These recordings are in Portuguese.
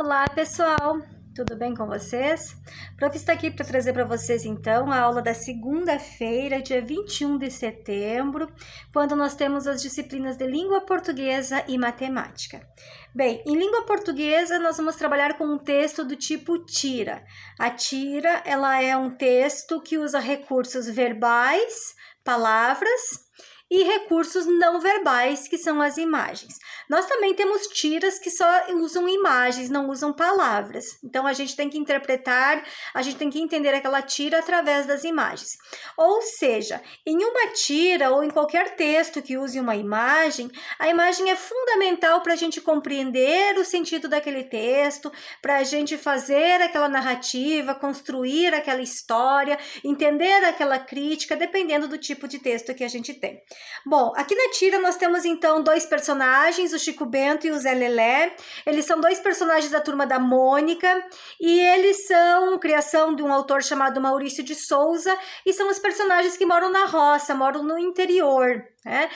Olá, pessoal! Tudo bem com vocês? O prof está aqui para trazer para vocês, então, a aula da segunda-feira, dia 21 de setembro, quando nós temos as disciplinas de língua portuguesa e matemática. Bem, em língua portuguesa, nós vamos trabalhar com um texto do tipo tira. A tira, ela é um texto que usa recursos verbais, palavras, e recursos não verbais, que são as imagens. Nós também temos tiras que só usam imagens, não usam palavras. Então, a gente tem que interpretar, a gente tem que entender aquela tira através das imagens. Ou seja, em uma tira ou em qualquer texto que use uma imagem, a imagem é fundamental para a gente compreender o sentido daquele texto, para a gente fazer aquela narrativa, construir aquela história, entender aquela crítica, dependendo do tipo de texto que a gente tem. Bom, aqui na tira nós temos então dois personagens, o Chico Bento e o Zé Lelé. Eles são dois personagens da Turma da Mônica e eles são criação de um autor chamado Maurício de Souza e são os personagens que moram na roça, moram no interior, né?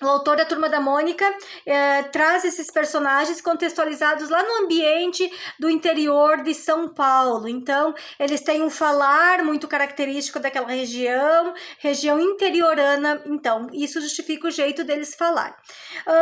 O autor da Turma da Mônica traz esses personagens contextualizados lá no ambiente do interior de São Paulo. Então, eles têm um falar muito característico daquela região interiorana. Então, isso justifica o jeito deles falar.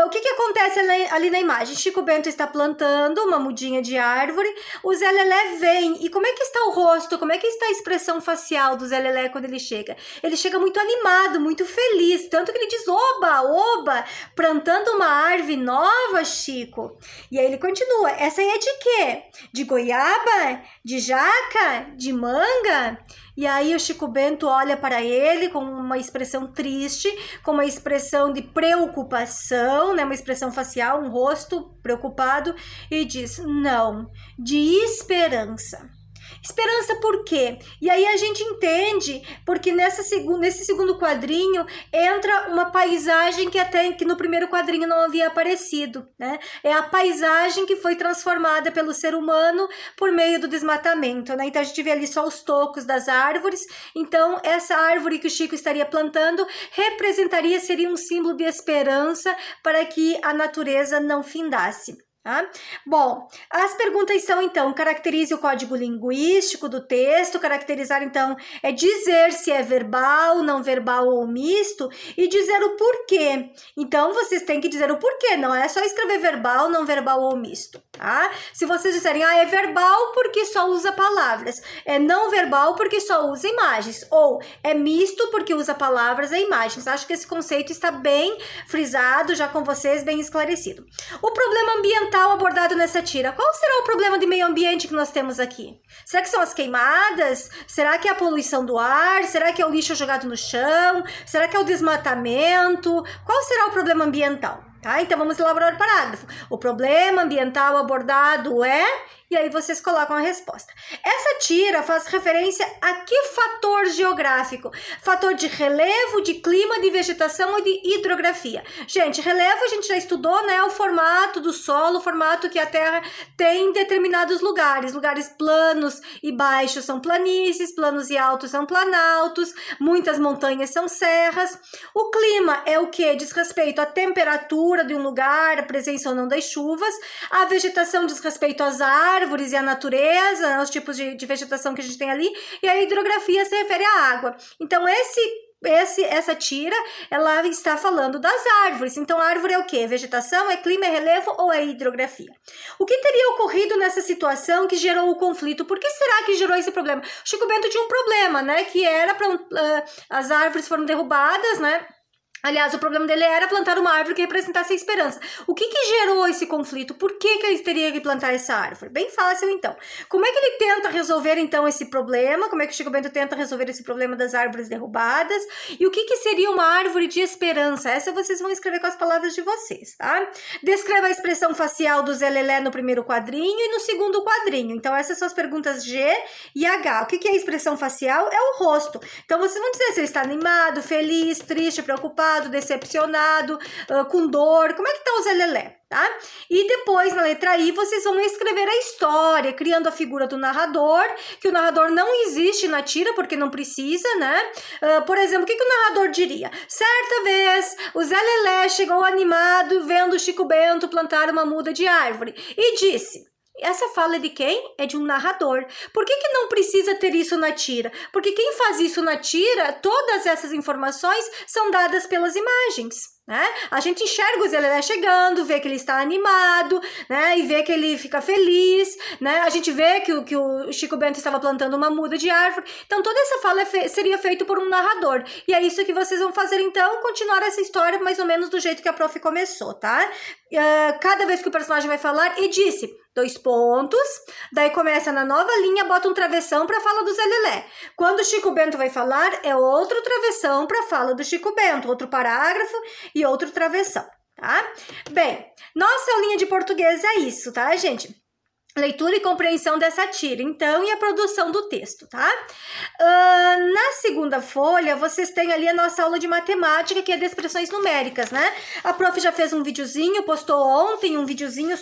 O que acontece ali na imagem? Chico Bento está plantando uma mudinha de árvore, o Zé Lelé vem. E como é que está o rosto? Como é que está a expressão facial do Zé Lelé quando ele chega? Ele chega muito animado, muito feliz, tanto que ele diz, oba, plantando uma árvore nova, Chico. E aí ele continua, essa aí é de quê? De goiaba? De jaca? De manga? E aí o Chico Bento olha para ele com uma expressão triste, com uma expressão de preocupação, né? Uma expressão facial, um rosto preocupado, e diz, não, de esperança. Esperança por quê? E aí a gente entende, porque nesse segundo quadrinho entra uma paisagem que no primeiro quadrinho não havia aparecido, né? É a paisagem que foi transformada pelo ser humano por meio do desmatamento, né? Então a gente vê ali só os tocos das árvores, então essa árvore que o Chico estaria plantando seria um símbolo de esperança para que a natureza não findasse. Tá? Bom, as perguntas são, então, caracterize o código linguístico do texto, caracterizar, então, é dizer se é verbal, não verbal ou misto, e dizer o porquê. Então, vocês têm que dizer o porquê, não é só escrever verbal, não verbal ou misto, tá? Se vocês disserem, é verbal porque só usa palavras, é não verbal porque só usa imagens, ou é misto porque usa palavras e imagens. Acho que esse conceito está bem frisado, já com vocês, bem esclarecido. O problema ambiental abordado nessa tira. Qual será o problema de meio ambiente que nós temos aqui? Será que são as queimadas? Será que é a poluição do ar? Será que é o lixo jogado no chão? Será que é o desmatamento? Qual será o problema ambiental? Tá? Então vamos elaborar o parágrafo. O problema ambiental abordado é... E aí vocês colocam a resposta. Essa tira faz referência a que fator geográfico? Fator de relevo, de clima, de vegetação ou de hidrografia? Gente, relevo a gente já estudou, né? O formato do solo, o formato que a Terra tem em determinados lugares. Lugares planos e baixos são planícies, planos e altos são planaltos, muitas montanhas são serras. O clima é o que? Diz respeito à temperatura de um lugar, a presença ou não das chuvas. A vegetação diz respeito às árvores e a natureza, os tipos de vegetação que a gente tem ali, e a hidrografia se refere à água. Então, essa tira, ela está falando das árvores. Então, a árvore é o quê? Vegetação, é clima, é relevo ou é hidrografia? O que teria ocorrido nessa situação que gerou o conflito? Por que será que gerou esse problema? Chico Bento tinha um problema, né? Que era, as árvores foram derrubadas, né? Aliás, o problema dele era plantar uma árvore que representasse a esperança. O que gerou esse conflito? Por que ele teria que plantar essa árvore? Bem fácil, então. Como é que ele tenta resolver, então, esse problema? Como é que o Chico Bento tenta resolver esse problema das árvores derrubadas? E o que seria uma árvore de esperança? Essa vocês vão escrever com as palavras de vocês, tá? Descreva a expressão facial do Zé Lelé no primeiro quadrinho e no segundo quadrinho. Então, essas são as perguntas G e H. O que é a expressão facial? É o rosto. Então, vocês vão dizer se ele está animado, feliz, triste, preocupado, frustrado, decepcionado, com dor, como é que tá o Zé tá? E depois, na letra I, vocês vão escrever a história, criando a figura do narrador, que o narrador não existe na tira, porque não precisa, né? Por exemplo, o que o narrador diria? Certa vez, o Zé Lelé chegou animado vendo o Chico Bento plantar uma muda de árvore e disse... Essa fala é de quem? É de um narrador. Por que não precisa ter isso na tira? Porque quem faz isso na tira, todas essas informações são dadas pelas imagens. Né? A gente enxerga o Zé Lelé chegando, vê que ele está animado, né? E vê que ele fica feliz, né? A gente vê que o Chico Bento estava plantando uma muda de árvore. Então toda essa fala seria feita por um narrador. E é isso que vocês vão fazer então, continuar essa história mais ou menos do jeito que a prof começou, tá? Cada vez que o personagem vai falar, e disse... 2 pontos, daí começa na nova linha, bota um travessão para a fala do Zé Lelé. Quando o Chico Bento vai falar, é outro travessão para a fala do Chico Bento, outro parágrafo e outro travessão, tá? Bem, nossa aulinha de português é isso, tá, gente? Leitura e compreensão dessa tira, então, e a produção do texto, tá? Na segunda folha, vocês têm ali a nossa aula de matemática, que é de expressões numéricas, né? A prof já fez um videozinho, postou ontem um videozinho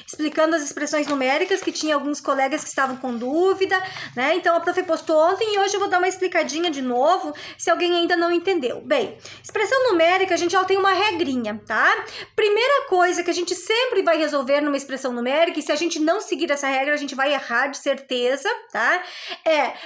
explicando as expressões numéricas, que tinha alguns colegas que estavam com dúvida, né? Então, a prof postou ontem e hoje eu vou dar uma explicadinha de novo, se alguém ainda não entendeu. Bem, expressão numérica, a gente já tem uma regrinha, tá? Primeira coisa que a gente sempre vai resolver numa expressão numérica, e se a gente não seguir essa regra, a gente vai errar de certeza, tá?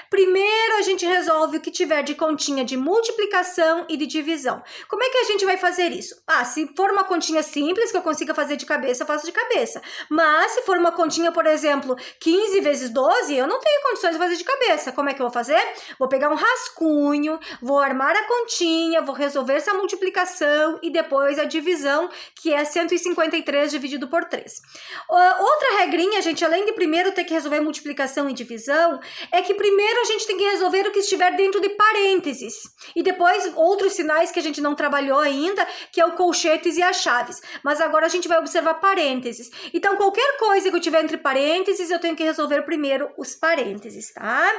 Primeiro a gente resolve o que tiver de continha de multiplicação e de divisão. Como é que a gente vai fazer isso? Se for uma continha simples que eu consiga fazer de cabeça, eu faço de cabeça. Mas se for uma continha, por exemplo, 15 vezes 12, eu não tenho condições de fazer de cabeça. Como é que eu vou fazer? Vou pegar um rascunho, vou armar a continha, vou resolver essa multiplicação e depois a divisão, que é 153 dividido por 3. Outra regrinha, gente, além de primeiro ter que resolver multiplicação e divisão, é que primeiro a gente tem que resolver o que estiver dentro de parênteses. E depois outros sinais que a gente não trabalhou ainda, que é o colchetes e as chaves. Mas agora a gente vai observar parênteses. Então, qualquer coisa que eu tiver entre parênteses, eu tenho que resolver primeiro os parênteses, tá?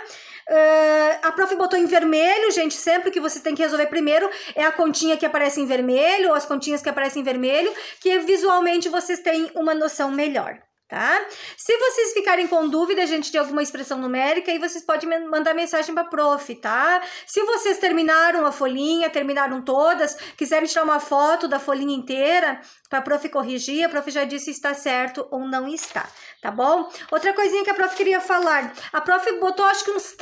A prof botou em vermelho, gente, sempre que você tem que resolver primeiro é a continha que aparece em vermelho, ou as continhas que aparecem em vermelho, que visualmente vocês têm uma noção melhor. Tá? Se vocês ficarem com dúvida, gente, de alguma expressão numérica, aí vocês podem mandar mensagem para a prof, tá? Se vocês terminaram a folhinha, terminaram todas, quiserem tirar uma foto da folhinha inteira para a prof corrigir, a prof já disse se está certo ou não está, tá bom? Outra coisinha que a prof queria falar, a prof botou acho que uns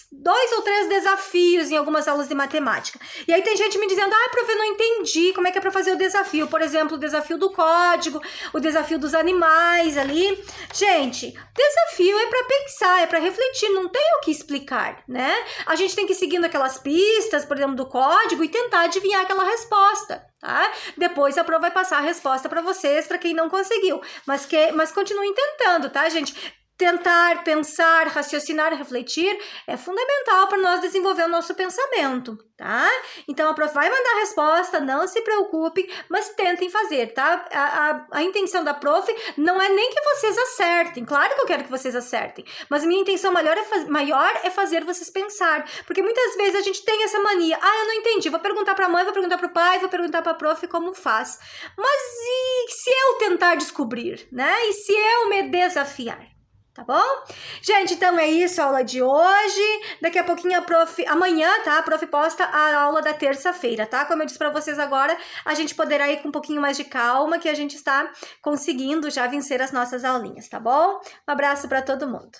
2 ou 3 desafios em algumas aulas de matemática. E aí tem gente me dizendo, prof, eu não entendi como é que é para fazer o desafio. Por exemplo, o desafio do código, o desafio dos animais ali. Gente, desafio é para pensar, é para refletir, não tem o que explicar, né? A gente tem que ir seguindo aquelas pistas, por exemplo, do código e tentar adivinhar aquela resposta, tá? Depois a prova vai passar a resposta para vocês, para quem não conseguiu. Mas continuem tentando, tá, gente? Tentar, pensar, raciocinar, refletir é fundamental para nós desenvolver o nosso pensamento, tá? Então, a prof vai mandar a resposta, não se preocupem, mas tentem fazer, tá? A intenção da prof não é nem que vocês acertem, claro que eu quero que vocês acertem, mas a minha intenção maior é fazer vocês pensar, porque muitas vezes a gente tem essa mania, eu não entendi, vou perguntar para a mãe, vou perguntar para o pai, vou perguntar para a prof como faz, mas e se eu tentar descobrir, né? E se eu me desafiar? Tá bom? Gente, então é isso a aula de hoje. Daqui a pouquinho amanhã, tá? A prof posta a aula da terça-feira, tá? Como eu disse pra vocês agora, a gente poderá ir com um pouquinho mais de calma, que a gente está conseguindo já vencer as nossas aulinhas, tá bom? Um abraço pra todo mundo.